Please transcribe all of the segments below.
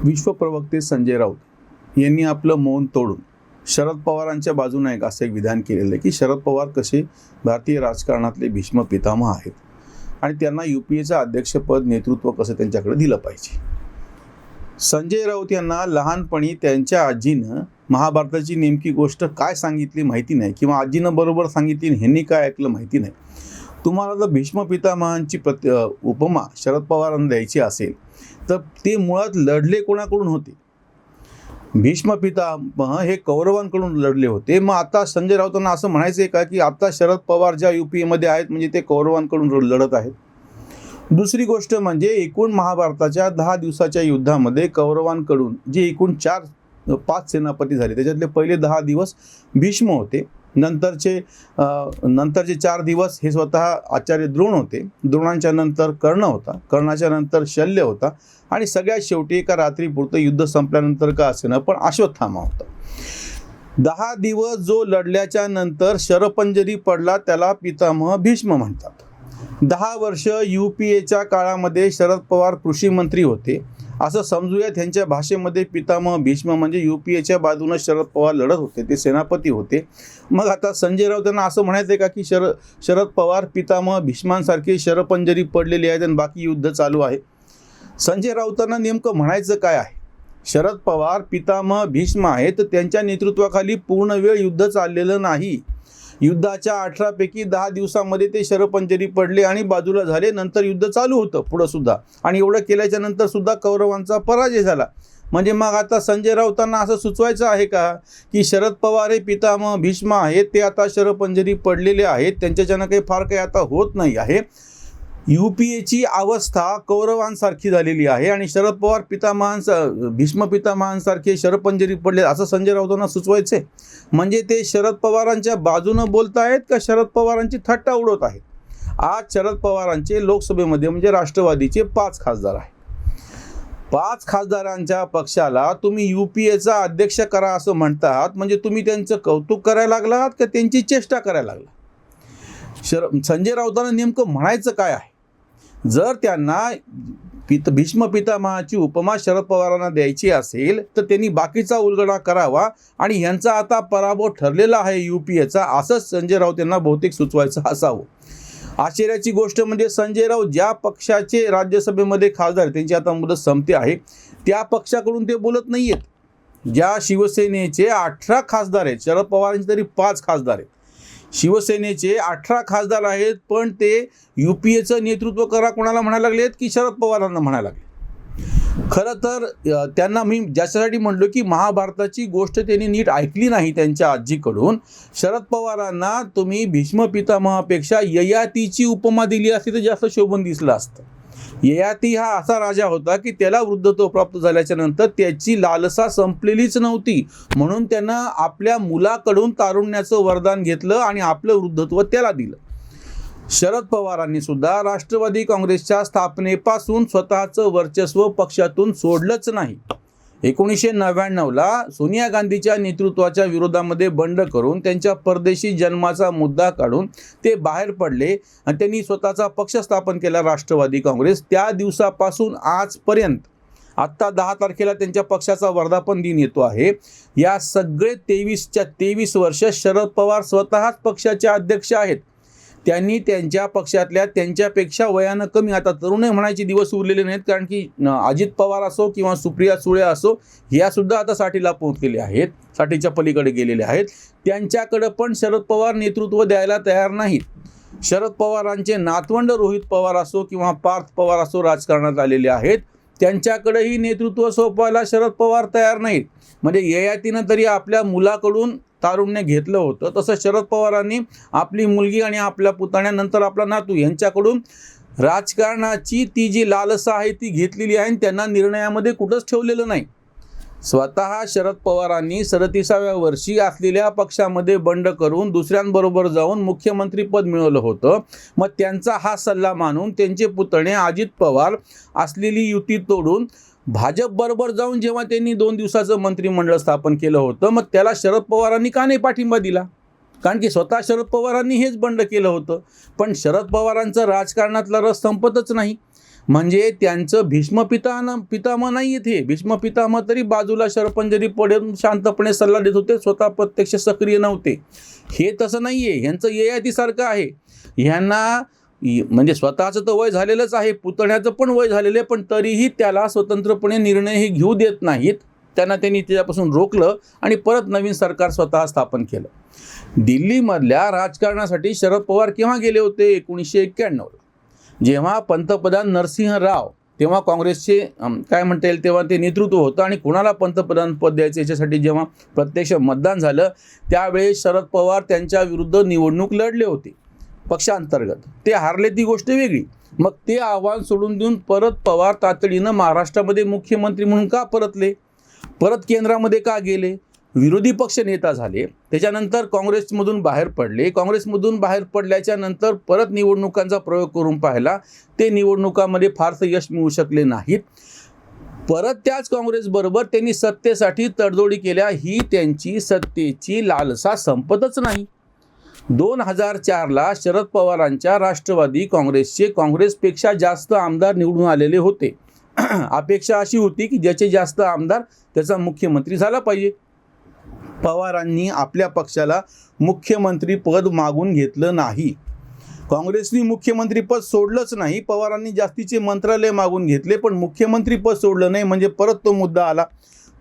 विश्वप्रवक्ते संजय राऊत यांनी आपलं मौन तोडून शरद पवारांच्या बाजूने असं एक विधान केलेलं आहे की शरद पवार कसे भारतीय राजकारणातले भीष्म पितामह आहेत आणि त्यांना UPAचं अध्यक्षपद नेतृत्व कसं त्यांच्याकडे दिलं पाहिजे. संजय राऊत यांना लहानपणी त्यांच्या आजीनं महाभारताची नेमकी गोष्ट काय सांगितली माहिती नाही किंवा आजीनं बरोबर सांगितली ह्यांनी काय ऐकलं माहिती नाही. तुम्हाला जर भीष्म पितामहांची उपमा शरद पवारांना द्यायची असेल तर ते मुळात लढले कोणाकडून होते? भीष्म पितामह हे कौरवांकडून लढले होते. मग आता संजय राऊतांना असं म्हणायचं आहे का की आता शरद पवार ज्या UPAमध्ये आहेत म्हणजे ते कौरवांकडून लढत आहेत? दुसरी गोष्ट म्हणजे एकूण महाभारताच्या 10 दिवसाच्या युद्धामध्ये कौरवांकडून जे एकूण 5 सेनापती झाले त्याच्यातले पहिले 10 दिवस भीष्म होते. नंतरचे 4 दिवस हे स्वतः आचार्य द्रोण होते. द्रोणांच्या नंतर कर्ण होता. कर्णाच्या नंतर शल्य होता आणि सगळ्यात शेवटी एका रात्रीपुरतं युद्ध संपल्यानंतर का असेना पण अश्वत्थामा होता. 10 दिवस जो लढल्याच्या नंतर शरपंजरी पडला त्याला पितामह भीष्म म्हणतात. 10 वर्ष UPAच्या काळामध्ये शरद पवार कृषी मंत्री होते असं समजूया. त्यांच्या भाषेमध्ये पितामह भीष्म म्हणजे UPAच्या बाजूने शरद पवार लढत होते, ते सेनापती होते. मग आता संजय राऊत यांना असं म्हणायचं का की शरद पवार पितामह भीष्मांसारखे शरपंजरी पडलेले आहेत आणि बाकी युद्ध चालू आहे? संजय राऊतांना नेमकं म्हणायचं काय आहे? शरद पवार पितामह भीष्म आहेत तर त्यांच्या नेतृत्वाखाली पूर्ण वेळ युद्ध चाललेलं नाही. युद्धाच्या 18 पैकी 10 दिवसामध्ये ते शरपंजरी पडले आणि बाजूला झाले. नंतर युद्ध चालू होतं पुढं सुद्धा आणि एवढं केल्याच्या नंतर सुद्धा कौरवांचा पराजय झाला. म्हणजे मग आता संजय राऊतांना असं सुचवायचं आहे का की शरद पवार हे पितामह भीष्म आहेत, ते आता शरपंजरी पडलेले आहेत, त्यांच्याच्यानं काही फार काही आता होत नाही आहे. UPAची अवस्था कौरवांसारखी झालेली आहे आणि शरद पवार भीष्म पितामहांसारखे शरपंजरी पडले असं संजय राऊतांना सुचवायचे. म्हणजे ते शरद पवारांच्या बाजूनं बोलतायत का शरद पवारांची थट्टा उडवत आहेत? आज शरद पवारांचे लोकसभेमध्ये म्हणजे राष्ट्रवादीचे 5 खासदार आहेत. 5 खासदारांच्या पक्षाला तुम्ही UPAचा अध्यक्ष करा असं म्हणतात म्हणजे तुम्ही त्यांचं कौतुक करायला लागलात का त्यांची चेष्टा करायला लागला? संजय राऊतांना नेमकं म्हणायचं काय आहे? जर त्यांना भीष्म पितामहाची उपमा शरद पवारांना द्यायची असेल तर त्यांनी बाकीचा उलगडा करावा आणि यांचा आता पराभव ठरलेला आहे UPAचा असंच संजय राऊत यांना बहुतेक सुचवायचं असावं. आश्चर्याची गोष्ट म्हणजे संजय राऊत ज्या पक्षाचे राज्यसभेमध्ये खासदार त्यांची आता मुदत संपते आहे त्या पक्षाकडून ते बोलत नाही आहेत. ज्या शिवसेनेचे 18 खासदार आहेत, शरद पवारांचे तरी 5 खासदार आहेत, शिवसेनेचे 18 खासदार आहेत, पण ते UPAचं नेतृत्व करा कोणाला म्हणायला लागलेत की शरद पवारांना म्हणायला लागले. खरं तर त्यांना मी ज्याच्यासाठी म्हणलो की महाभारताची गोष्ट त्यांनी नीट ऐकली नाही त्यांच्या आजीकडून. शरद पवारांना तुम्ही भीष्म पितामहापेक्षा ययातीची उपमा दिली असती तर जास्त शोभून दिसलं असतं. ययाती हा असा राजा होता की त्याला वृद्धत्व प्राप्त झाल्याच्या नंतर त्याची लालसा संपलेलीच नव्हती म्हणून त्यांना आपल्या मुलाकडून तारुण्याचं वरदान घेतलं आणि आपलं वृद्धत्व त्याला दिलं. शरद पवारांनी सुद्धा राष्ट्रवादी काँग्रेसच्या स्थापनेपासून स्वतःचं वर्चस्व पक्षातून सोडलंच नाही. 1999ला सोनिया गांधीच्या नेतृत्वाच्या विरोधामध्ये बंड करून त्यांच्या परदेशी जन्माचा मुद्दा काढून ते बाहेर पडले आणि त्यांनी स्वतःचा पक्ष स्थापन केला राष्ट्रवादी काँग्रेस. त्या दिवसापासून आजपर्यंत आत्ता 10 तारखेला त्यांच्या पक्षाचा वर्धापन दिन येतो आहे. या सगळे 23 वर्ष शरद पवार स्वतःच पक्षाचे अध्यक्ष आहेत. त्यांनी त्यांच्या पक्षातल्या त्यांच्यापेक्षा वयानं कमी आता तरुण म्हणायचे दिवस उरलेले नाहीत कारण की अजित पवार असो किंवा सुप्रिया सुळे असो ह्या सुद्धा आता 60ला पोहोचलेले आहेत, 60च्या पलीकडे गेलेले आहेत. त्यांच्याकडे पण शरद पवार नेतृत्व द्यायला तयार नाहीत. शरद पवारांचे नातवंड रोहित पवार असो किंवा पार्थ पवार असो राजकारणात आलेले आहेत, त्यांच्याकडेही नेतृत्व सोपवायला शरद पवार तयार नाहीत. म्हणजे ययातीनं तरी आपल्या मुलाकडून तारुण्य घेतलं होतं तसं शरद पवारांनी आपली मुलगी आणि आपल्या पुतण्यानंतर आपला नातू यांच्याकडून राजकारणाची ती जी लालसा आहे ती घेतलेली आहे आणि त्यांना निर्णयामध्ये कुठंच ठेवलेलं नाही. स्वतः शरद पवारांनी 37व्या वर्षी असलेल्या पक्षामध्ये बंड करून दुसऱ्यांबरोबर जाऊन मुख्यमंत्रीपद मिळवलं होतं. मग त्यांचा हा सल्ला मानून त्यांचे पुतणे अजित पवार असलेली युती तोडून भाजप बरोबर जाऊन जेव्हा त्यांनी 2 दिवसाचं मंत्रिमंडळ स्थापन केलं होतं मग त्याला शरद पवारांनी का नाही पाठिंबा दिला? कारण की स्वतः शरद पवारांनी हेच बंड केलं होतं. पण शरद पवारांचं राजकारणातला रस संपतच नाही. म्हणजे त्यांचं भीष्म पितामह नाही येते. भीष्म पितामह तरी बाजूला शरपंजरी पडून शांतपणे सल्ला देत होते, स्वतः प्रत्यक्ष सक्रिय नव्हते. हे तसं नाही आहे. ह्यांचं ययातीसारखं आहे. ह्यांना म्हणजे स्वतःचं तर वय झालेलंच आहे, पुतण्याचं पण वय झालेलं आहे, पण तरीही त्याला स्वतंत्रपणे निर्णय घेऊ देत नाहीत. त्यांनी त्याच्यापासून रोखलं आणि परत नवीन सरकार स्वतः स्थापन केलं. दिल्लीमधल्या राजकारणासाठी शरद पवार केव्हा गेले होते? 1991ला, जेव्हा पंतप्रधान नरसिंह राव, तेव्हा काँग्रेसचे काय म्हणता येईल तेव्हा ते नेतृत्व होतं, आणि कोणाला पंतप्रधान पद द्यायचं याच्यासाठी जेव्हा प्रत्यक्ष मतदान झालं, त्यावेळेस शरद पवार त्यांच्या विरुद्ध निवडणूक लढले होते पक्षांतर्गत. ते हारले ती गोष्ट वेगळी. मग ते आव्हान सोडून देऊन परत पवार तातडीनं महाराष्ट्रामध्ये मुख्यमंत्री म्हणून का परतले? परत केंद्रामध्ये का गेले? विरोधी पक्ष नेता झाले, त्याच्यानंतर काँग्रेसमधून बाहेर पडले. काँग्रेसमधून बाहेर पडल्याच्या नंतर परत निवडणुकांचा प्रयोग करून पाहिला, ते निवडणुकामध्ये फारसं यश मिळू शकले नाहीत. परत त्याच काँग्रेसबरोबर त्यांनी सत्तेसाठी तडजोडी केल्या. ही त्यांची सत्तेची लालसा संपतच नाही. 2004ला शरद पवारांच्या राष्ट्रवादी काँग्रेसचे काँग्रेसपेक्षा जास्त आमदार निवडून आलेले होते. अपेक्षा अशी होती की ज्याचे जास्त आमदार त्याचा मुख्यमंत्री झाला पाहिजे. पवारांनी आपल्या पक्षाला मुख्यमंत्री पद मागून घेतलं नाही. काँग्रेसनी मुख्यमंत्री पद सोडलंच नाही, पवारांनी जास्तीचे मंत्रालय मागून घेतले, पण मुख्यमंत्री पद सोडलं नाही. म्हणजे परत तो मुद्दा आला,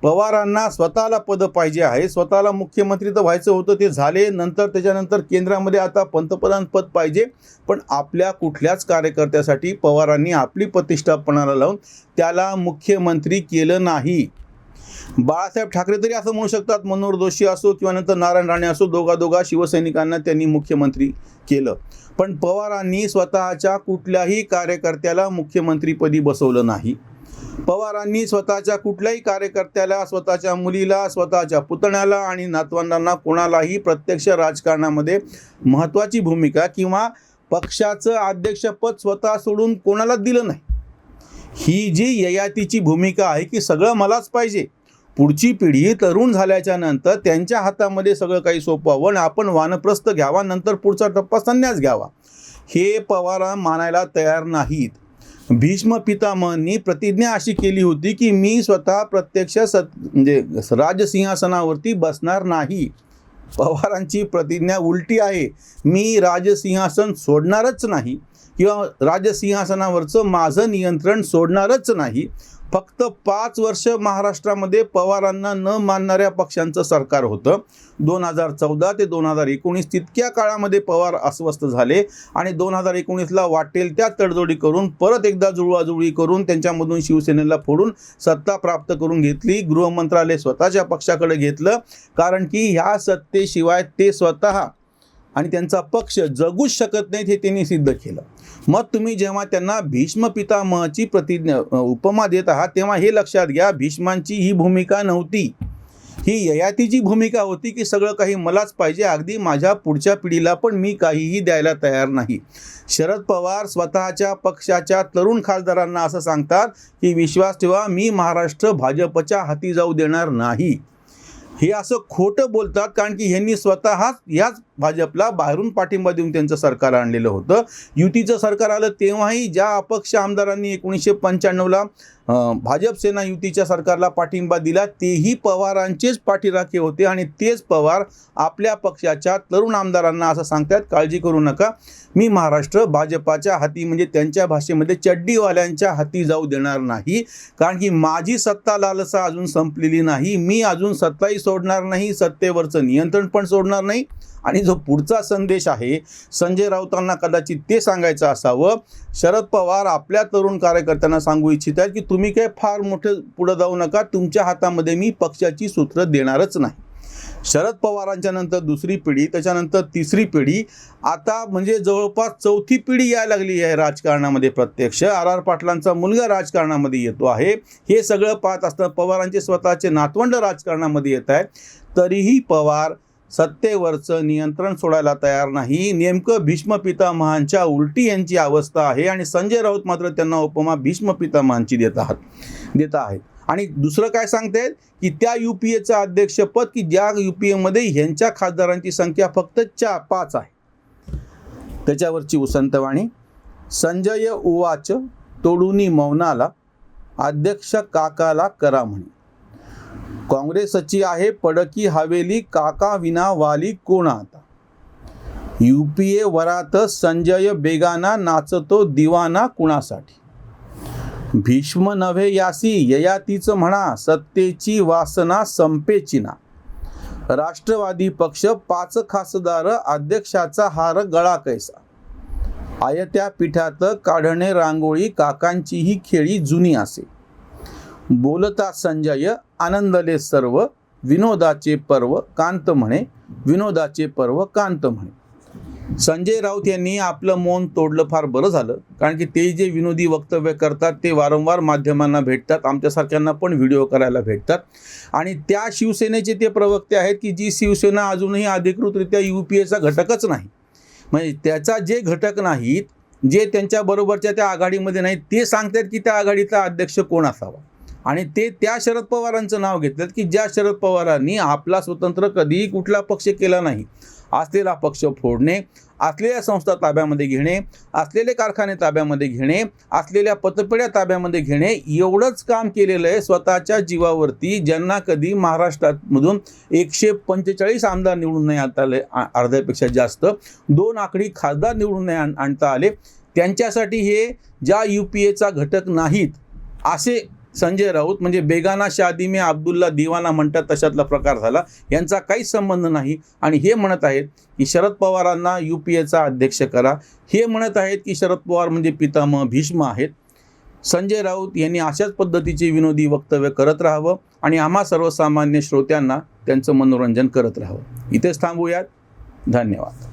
पवारांना स्वतःला पद पाहिजे आहे. स्वतःला मुख्यमंत्री तर व्हायचं होतं, ते झाले. नंतर त्याच्यानंतर केंद्रामध्ये आता पंतप्रधान पद पाहिजे, पण आपल्या कुठल्याच कार्यकर्त्यासाठी पवारांनी आपली प्रतिष्ठा पणाला लावून त्याला मुख्यमंत्री केलं नाही. बाळासाहेब ठाकरे तरी असं म्हणू शकतात, मनोहर जोशी असो किंवा नंतर नारायण राणे असो, दोघा शिवसैनिकांना त्यांनी मुख्यमंत्री केलं. पण पवारांनी स्वतःच्या कुठल्याही कार्यकर्त्याला मुख्यमंत्रीपदी बसवलं नाही. पवारांनी स्वतःच्या कुठल्याही कार्यकर्त्याला, स्वतःच्या मुलीला, स्वतःच्या पुतण्याला आणि नातवंडांना कोणालाही प्रत्यक्ष राजकारणामध्ये महत्त्वाची भूमिका किंवा पक्षाचं अध्यक्षपद स्वतः सोडून कोणाला दिलं नाही. ही जी ययातीची भूमिका आहे की सगळं मलाच पाहिजे, पुढची पिढी तरुण झाल्याच्या नंतर त्यांच्या हातामध्ये सगळं काही सोपवावं आणि आपण वानप्रस्थ घ्यावा, नंतर पुढचा टप्पा संन्यास घ्यावा, हे पवार मानायला तयार नाहीत. भीष्म पितामहांनी प्रतिज्ञा अशी केली होती की मी स्वतः प्रत्यक्ष म्हणजे राजसिंहासनावरती बसणार नाही. पवारांची प्रतिज्ञा उलटी आहे, मी राजसिंहासन सोडणारच नाही किंवा राजसिंहासनावरचं माझं नियंत्रण सोडणारच नाही. फक्त 5 वर्ष महाराष्ट्रामध्ये पवारांना न मानणाऱ्या पक्षांचं सरकार होतं. 2014 ते 2019 तितक्या काळामध्ये पवार अस्वस्थ झाले आणि 2019ला वाटेल त्या तडजोडी करून परत एकदा जुळवाजुळवी करून त्यांच्यामधून शिवसेनेला फोडून सत्ता प्राप्त करून घेतली. गृहमंत्रालय स्वतःच्या पक्षाकडे घेतलं, कारण की ह्या सत्तेशिवाय ते स्वतः आणि त्यांचा पक्ष जगूच शकत नाहीत, हे त्यांनी सिद्ध केलं. मग तुम्ही जेव्हा त्यांना भीष्म पितामहाची प्रतिज्ञा उपमा देत आहात, तेव्हा हे लक्षात घ्या, भीष्मांची ही भूमिका नव्हती. ही ययातीची भूमिका होती की सगळं काही मलाच पाहिजे, अगदी माझ्या पुढच्या पिढीला पण मी काहीही द्यायला तयार नाही. शरद पवार स्वतःच्या पक्षाच्या तरुण खासदारांना असं सांगतात की विश्वास ठेवा, मी महाराष्ट्र भाजपच्या हाती जाऊ देणार नाही. हे असं खोटं बोलतात, कारण की ह्यांनी स्वतःच याच भाजपला बाहेरून पाठिंबा देऊन त्यांचं सरकार आणलेलं होतं. युतीचं सरकार आलं तेव्हाही ज्या अपक्ष आमदारांनी 1995ला भाजप सेना युतीच्या सरकारला पाठिंबा दिला, तेही पवारांचेच पाठीराखे होते. आणि तेच पवार आपल्या पक्षाच्या तरुण आमदारांना असं सांगतात, काळजी करू नका, मी महाराष्ट्र भाजपाच्या हाती, म्हणजे त्यांच्या भाषेमध्ये चड्डीवाल्यांच्या हाती जाऊ देणार नाही, कारण की माझी सत्ता लालसा अजून संपलेली नाही. मी अजून सत्ताही सोडणार नाही, सत्तेवरचं नियंत्रण पण सोडणार नाही. आणि जो पुढचा संदेश आहे, संजय राऊतांना कदाचित ते सांगायचं असावं. शरद पवार आपल्या तरुण कार्यकर्त्यांना सांगू इच्छित आहेत की तुम्ही काय फार मोठं पुढे जाऊ नका, तुमच्या हातामध्ये मी पक्षाची सूत्र देणारच नाही. शरद पवारांच्या नंतर दुसरी पिढी, त्याच्यानंतर तिसरी पिढी, आता म्हणजे जवळपास चौथी पिढी यायला लागली आहे राजकारणामध्ये. प्रत्यक्ष RR पाटलांचा मुलगा राजकारणामध्ये येतो आहे. हे सगळं पाहत असताना पवारांचे स्वतःचे नातवंड राजकारणामध्ये येत आहेत, तरीही पवार सत्तेवरचं नियंत्रण सोडायला तयार नाही. नेमकं भीष्म पितामहांच्या उलटी यांची अवस्था आहे आणि संजय राऊत मात्र त्यांना उपमा भीष्म पितामहांची देत आहेत. आणि दुसरं काय सांगतायत की त्या UPAचं अध्यक्षपद की ज्या UPAमध्ये ह्यांच्या खासदारांची संख्या फक्त 5 आहे, त्याच्यावरची उसंतवाणी. संजय उवाच तोडूनी मौनाला, अध्यक्ष काकाला करा म्हणे. काँग्रेसची आहे पडकी हवेली, काका विना वाली कोण आता. UPA वरात संजय बेगाना, नाचतो दिवाना कुणासाठी. भीष्म नव्हे यासी ययातीच म्हणा, सत्तेची वासना संपेची ना. राष्ट्रवादी पक्ष 5 खासदार, अध्यक्षाचा हार गळा कैसा. आयत्या पिठात काढणे रांगोळी, काकांचीही खेळी जुनी असे. बोलता संजय आनंदले सर्व, विनोदाचे पर्व कांत म्हणे, विनोदाचे पर्व कांत म्हणे. संजय राऊत यांनी आपलं मौन तोडलं, फार बरं झालं. कारण की ते जे विनोदी वक्तव्य करतात ते वारंवार माध्यमांना भेटतात, आमच्यासारख्यांना पण व्हिडिओ करायला भेटतात. आणि त्या शिवसेनेचे ते प्रवक्ते आहेत की जी शिवसेना अजूनही अधिकृतरित्या UPAचा घटकच नाही. म्हणजे त्याचा जे घटक नाहीत, जे त्यांच्या बरोबरच्या त्या आघाडीमध्ये नाहीत, ते सांगतात की त्या आघाडीचा अध्यक्ष कोण असावा. आणि ते त्या शरद पवारांचं नाव घेतलं की ज्या शरद पवारांनी आपला स्वतंत्र कधीही कुठला पक्ष केला नाही, असलेला पक्ष फोडणे, असलेल्या संस्था ताब्यामध्ये घेणे, असलेले कारखाने ताब्यामध्ये घेणे, असलेल्या पतपेढ्या ताब्यामध्ये घेणे, एवढंच काम केलेलं आहे स्वतःच्या जीवावरती. ज्यांना कधी महाराष्ट्रामधून 145 आमदार निवडून नाही आणता आले, अर्ध्यापेक्षा जास्त 2 आकडी खासदार निवडून नाही आणता आले, त्यांच्यासाठी हे ज्या UPAचा घटक नाहीत असे संजय राऊत, म्हणजे बेगाना शादी में अब्दुल्ला दिवाना म्हणतात तशातला प्रकार झाला. यांचा काहीच संबंध नाही. आणि हे म्हणत आहेत की शरद पवारांना UPAचा अध्यक्ष करा. हे म्हणत आहेत की शरद पवार म्हणजे पितामह भीष्म आहेत. संजय राऊत यांनी अशाच पद्धतीचे विनोदी वक्तव्य करत राहावं आणि आम्हा सर्वसामान्य श्रोत्यांना त्यांचं मनोरंजन करत राहावं. इथेच थांबूयात. धन्यवाद.